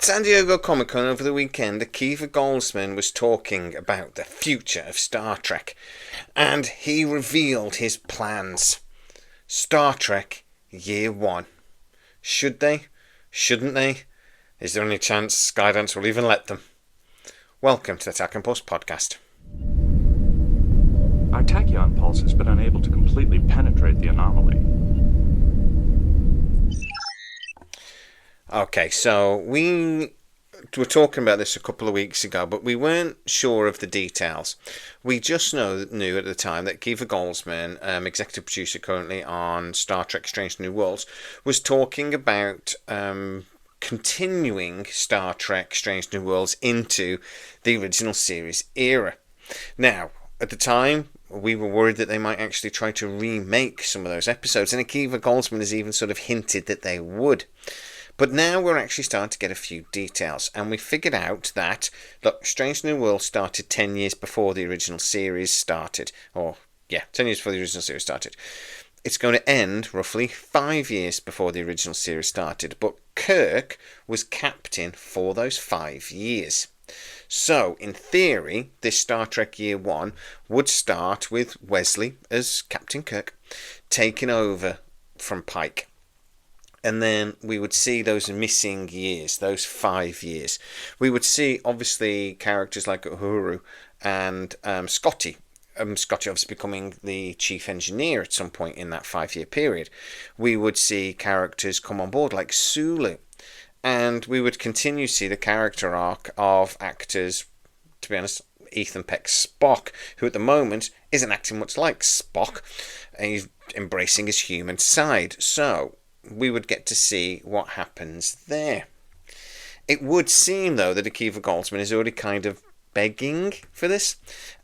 San Diego Comic-Con over the weekend, Akiva Goldsman was talking about the future of Star Trek, and he revealed his plans. Star Trek Year 1. Should they? Shouldn't they? Is there any chance Skydance will even let them? Welcome to the Tachyon Pulse podcast. Our tachyon pulse has been unable to completely penetrate the anomaly. Okay, so we were talking about this a couple of weeks ago, but we weren't sure of the details. We just knew at the time that Akiva Goldsman, executive producer currently on Star Trek Strange New Worlds, was talking about continuing Star Trek Strange New Worlds into the original series era. Now, at the time, we were worried that they might actually try to remake some of those episodes, and Akiva Goldsman has even sort of hinted that they would. But now we're actually starting to get a few details, and we figured out that, look, Strange New World started 10 years before the original series started. 10 years before the original series started. It's going to end roughly 5 years before the original series started, but Kirk was captain for those 5 years. So, in theory, this Star Trek Year 1 would start with Wesley as Captain Kirk, taking over from Pike. And then we would see those missing years, those 5 years. We would see, obviously, characters like Uhuru and Scotty. Scotty obviously becoming the chief engineer at some point in that 5-year period. We would see characters come on board like Sulu. And we would continue to see the character arc of actors, to be honest, Ethan Peck's Spock, who at the moment isn't acting much like Spock. And he's embracing his human side. So we would get to see what happens there. It would seem, though, that Akiva Goldsman is already kind of begging for this,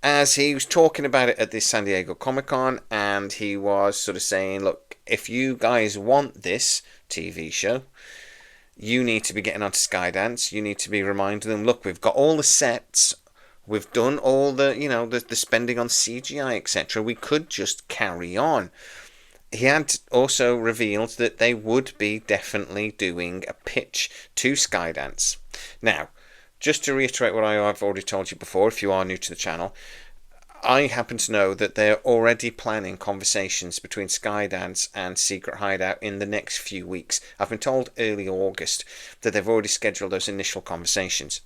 as he was talking about it at this San Diego Comic-Con, and he was sort of saying, look, if you guys want this TV show, you need to be getting onto Skydance. You need to be reminding them, look, we've got all the sets, we've done all the, the spending on CGI, etc. We could just carry on. He had also revealed that they would be definitely doing a pitch to Skydance. Now, just to reiterate what I've already told you before, if you are new to the channel, I happen to know that they're already planning conversations between Skydance and Secret Hideout in the next few weeks. I've been told early August that they've already scheduled those initial conversations.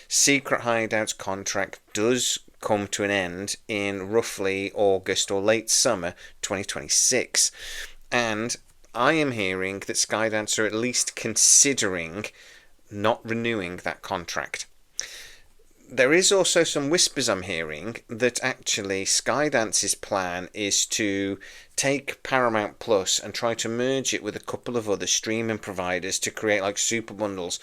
Secret Hideout's contract does come to an end in roughly August or late summer 2026, and I am hearing that Skydance are at least considering not renewing that contract. There is also some whispers I'm hearing that actually Skydance's plan is to take Paramount Plus and try to merge it with a couple of other streaming providers to create like super bundles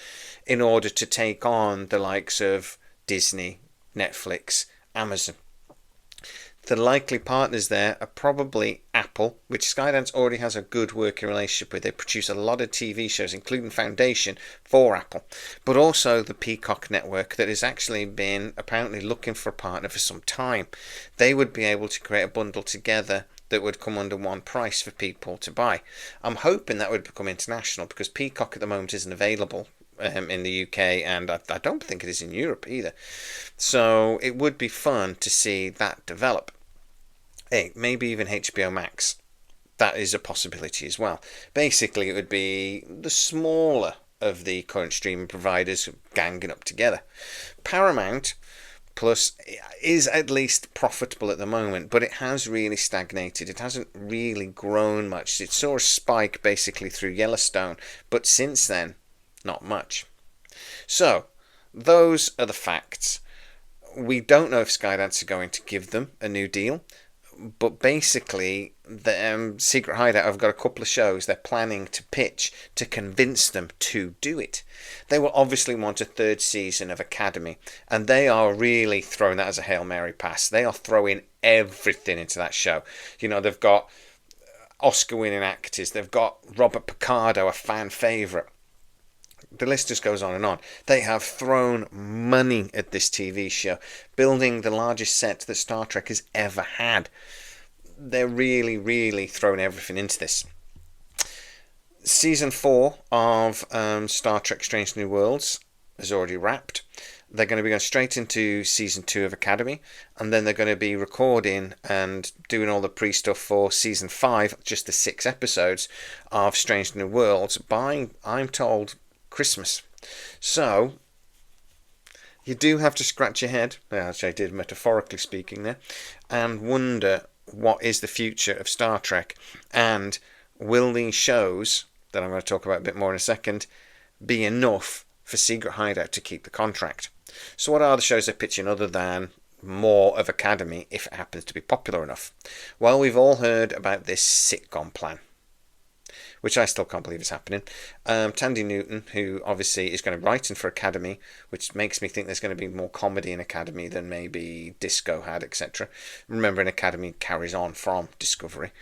in order to take on the likes of Disney, Netflix, Amazon. The likely partners there are probably Apple, which Skydance already has a good working relationship with. They produce a lot of TV shows, including Foundation, for Apple. But also the Peacock network that has actually been apparently looking for a partner for some time. They would be able to create a bundle together that would come under one price for people to buy. I'm hoping that would become international, because Peacock at the moment isn't available in the UK, and I don't think it is in Europe either. So it would be fun to see that develop. Hey, maybe even HBO Max. That is a possibility as well. Basically, it would be the smaller of the current streaming providers ganging up together. Paramount Plus is at least profitable at the moment, but it has really stagnated. It hasn't really grown much. It saw a spike basically through Yellowstone, but since then, not much. So, those are the facts. We don't know if Skydance are going to give them a new deal, but basically, the Secret Hideout have got a couple of shows they're planning to pitch to convince them to do it. They will obviously want a third season of Academy, and they are really throwing that as a Hail Mary pass. They are throwing everything into that show. They've got Oscar-winning actors. They've got Robert Picardo, a fan favourite. The list just goes on and on. They have thrown money at this TV show, building the largest set that Star Trek has ever had. They're really, really throwing everything into this. Season 4 of Star Trek Strange New Worlds has already wrapped. They're going to be going straight into season 2 of Academy, and then they're going to be recording and doing all the pre-stuff for season 5, just the 6 episodes of Strange New Worlds, by, I'm told, Christmas. So you do have to scratch your head, as I did metaphorically speaking there, and wonder what is the future of Star Trek, and will these shows, that I'm going to talk about a bit more in a second, be enough for Secret Hideout to keep the contract? So what are the shows they're pitching other than more of Academy, if it happens to be popular enough? Well, we've all heard about this sitcom plan, which I still can't believe is happening. Tandy Newton, who obviously is going to write in for Academy, which makes me think there's going to be more comedy in Academy than maybe Disco had, etc. Remembering Academy carries on from Discovery.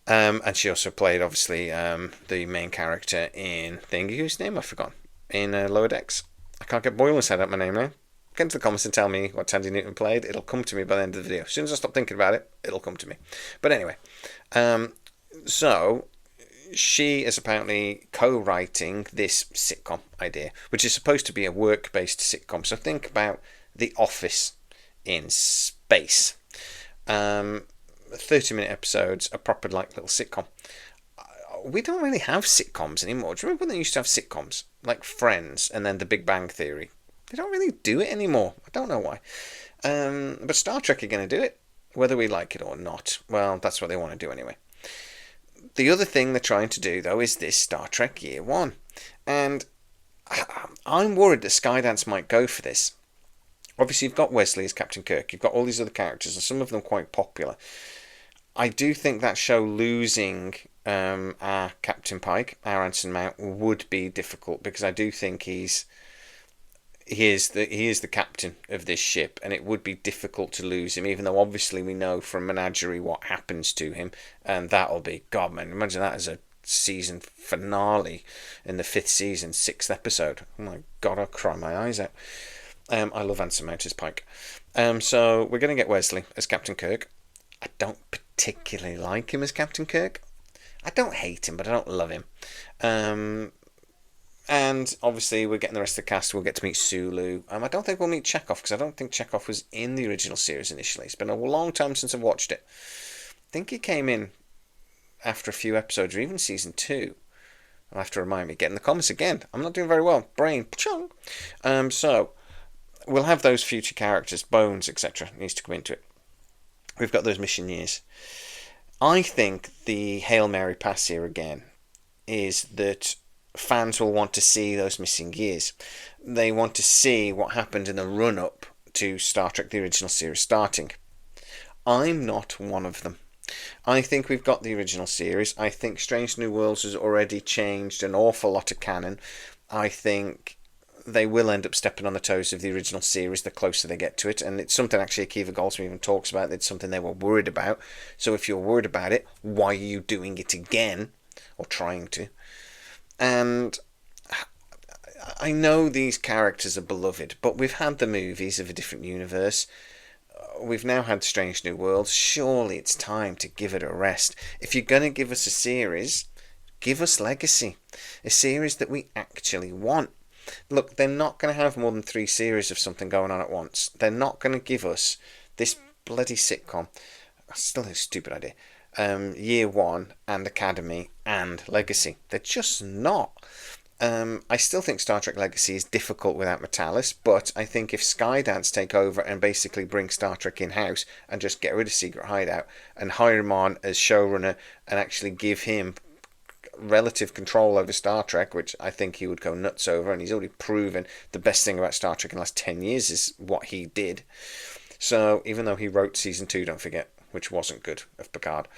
And she also played, obviously, the main character in Thingy, whose name I've forgotten, in Lower Decks. I can't get Boylan's head out my name now. Get into the comments and tell me what Tandy Newton played. It'll come to me by the end of the video. As soon as I stop thinking about it, it'll come to me. But anyway, so she is apparently co-writing this sitcom idea, which is supposed to be a work-based sitcom. So think about The Office in space. 30-minute episodes, a proper like little sitcom. We don't really have sitcoms anymore. Do you remember when they used to have sitcoms like Friends and then The Big Bang Theory? They don't really do it anymore. I don't know why. But Star Trek are going to do it, whether we like it or not. Well, that's what they want to do anyway. The other thing they're trying to do, though, is this Star Trek Year 1. And I'm worried that Skydance might go for this. Obviously, you've got Wesley as Captain Kirk. You've got all these other characters, and some of them quite popular. I do think that show losing our Captain Pike, our Anson Mount, would be difficult, because I do think he is the captain of this ship, and it would be difficult to lose him, even though obviously we know from Menagerie what happens to him, and that'll be, God man, imagine that as a season finale in the 5th season, 6th episode. Oh my God, I'll cry my eyes out. I love Anson Mount as Pike. So we're going to get Wesley as Captain Kirk. I don't particularly like him as Captain Kirk. I don't hate him, but I don't love him. And obviously we're getting the rest of the cast. We'll get to meet Sulu. I don't think we'll meet Chekhov, because I don't think Chekhov was in the original series initially. It's been a long time since I've watched it. I think he came in after a few episodes, or even season 2. I'll have to remind me. Get in the comments again. I'm not doing very well. Brain. So we'll have those future characters, Bones, etc. needs to come into it. We've got those mission years. I think the Hail Mary pass here again is that fans will want to see those missing years. They want to see what happened in the run-up to Star Trek the original series starting. I'm not one of them. I think we've got the original series. I think Strange New Worlds has already changed an awful lot of canon. I think they will end up stepping on the toes of the original series the closer they get to it, and it's something actually Akiva Goldsman even talks about. It's something they were worried about. So if you're worried about it, why are you doing it again, or trying to? And I know these characters are beloved, but we've had the movies of a different universe. We've now had Strange New Worlds. Surely it's time to give it a rest. If you're going to give us a series, give us Legacy, a series that we actually want. Look, they're not going to have more than 3 series of something going on at once. They're not going to give us this bloody sitcom. Still a stupid idea. Year 1 and Academy and Legacy. They're just not. I still think Star Trek Legacy is difficult without Metalis, but I think if Skydance take over and basically bring Star Trek in-house and just get rid of Secret Hideout and hire him on as showrunner and actually give him relative control over Star Trek, which I think he would go nuts over, and he's already proven the best thing about Star Trek in the last 10 years is what he did. So even though he wrote season 2, don't forget, which wasn't good, of Picard,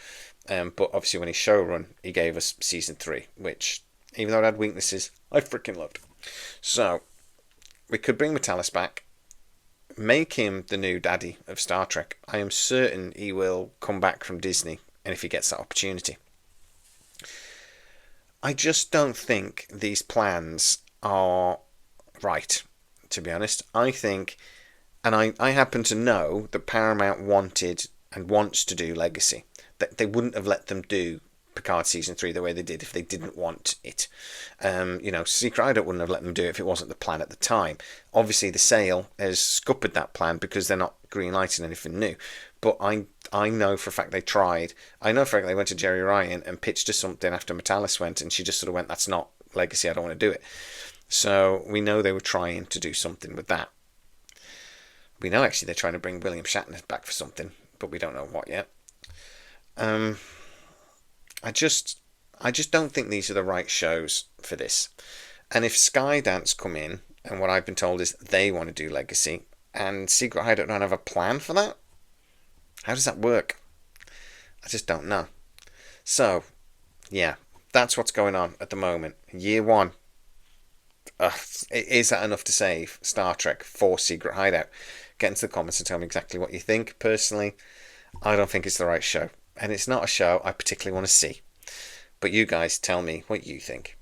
but obviously when he showrun, he gave us season 3, which, even though it had weaknesses, I freaking loved. So we could bring Metalis back, make him the new daddy of Star Trek. I am certain he will come back from Disney, and if he gets that opportunity. I just don't think these plans are right, to be honest. I think, and I happen to know that Paramount wanted and wants to do Legacy. That they wouldn't have let them do Picard Season 3 the way they did if they didn't want it. Secret Hideout wouldn't have let them do it if it wasn't the plan at the time. Obviously, the sale has scuppered that plan because they're not green-lighting anything new. But I know for a fact they tried. I know for a fact they went to Jerry Ryan and pitched her something after Metalis went, and she just sort of went, that's not Legacy, I don't want to do it. So we know they were trying to do something with that. We know actually they're trying to bring William Shatner back for something, but we don't know what yet. I just don't think these are the right shows for this. And if Skydance come in, and what I've been told is they want to do Legacy, and Secret Hideout don't have a plan for that, how does that work? I just don't know. So, yeah, that's what's going on at the moment. Year 1. Is that enough to save Star Trek for Secret Hideout? Get into the comments and tell me exactly what you think. Personally, I don't think it's the right show. And it's not a show I particularly want to see. But you guys tell me what you think.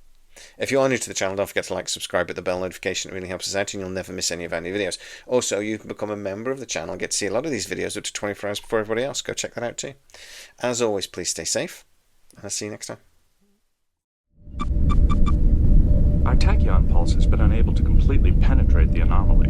If you are new to the channel, don't forget to like, subscribe, hit the bell notification. It really helps us out and you'll never miss any of our new videos. Also, you can become a member of the channel and get to see a lot of these videos up to 24 hours before everybody else. Go check that out too. As always, please stay safe. And I'll see you next time. Our tachyon pulse has been unable to completely penetrate the anomaly.